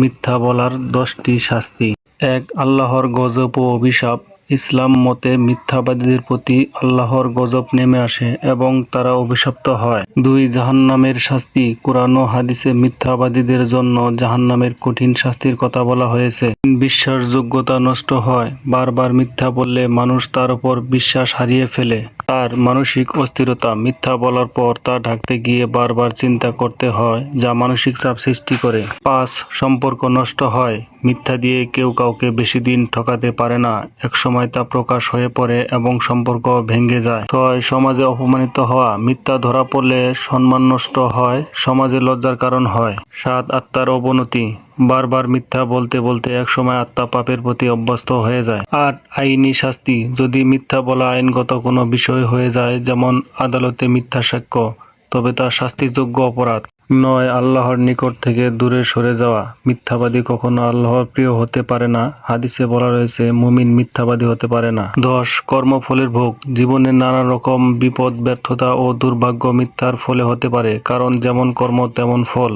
মিথ্যা বলার 10টি শাস্তি। 1. আল্লাহর গজব ও অভিশাপ। ইসলাম মতে মিথ্যাবাদীদের প্রতি আল্লাহর গজব নেমে আসে এবং তারা অভিশপ্ত হয়। 2. জাহান্নামের শাস্তি। কুরআন ও হাদিসে মিথ্যাবাদীদের জন্য জাহান্নামের কঠিন শাস্তির কথা বলা হয়েছে। 3. বিশ্বাসযোগ্যতা নষ্ট হয়। বারবার মিথ্যা বললে মানুষ তার উপর বিশ্বাস হারিয়ে ফেলে। 4. মানসিক অস্থিরতা। মিথ্যা বলার পর তা ঢাকতে গিয়ে বারবার চিন্তা করতে হয়, যা মানসিক চাপ সৃষ্টি করে। 5. সম্পর্ক নষ্ট হয়। মিথ্যা দিয়ে কেউ কাউকে বেশি দিন ঠকাতে পারে না। একসময় তা প্রকাশ হয়ে পড়ে এবং সম্পর্ক ভেঙে যায়। 6. সমাজে অপমানিত হওয়া। মিথ্যা ধরা পড়লে সম্মান নষ্ট হয়, সমাজে লজ্জার কারণ হয়। 7. আত্মার অবনতি। বারবার মিথ্যা বলতে বলতে একসময় আত্মা পাপের প্রতি অভ্যস্ত হয়ে যায়। 8. আইনি শাস্তি। যদি মিথ্যা বলা আইনগত কোনো বিষয় হয়ে যায়, যেমন আদালতে মিথ্যা সাক্ষ্য, তবে তা শাস্তিযোগ্য অপরাধ। 9. আল্লাহর নিকট থেকে দূরে সরে যাওয়া। মিথ্যাবাদী কখনো আল্লাহর প্রিয় হতে পারে না। হাদিসে বলা রয়েছে, মুমিন মিথ্যাবাদী হতে পারে না। 10. কর্মফলের ভোগ। জীবনে নানা রকম বিপদ, ব্যর্থতা ও দুর্ভাগ্য মিথ্যার ফলে হতে পারে, কারণ যেমন কর্ম তেমন ফল।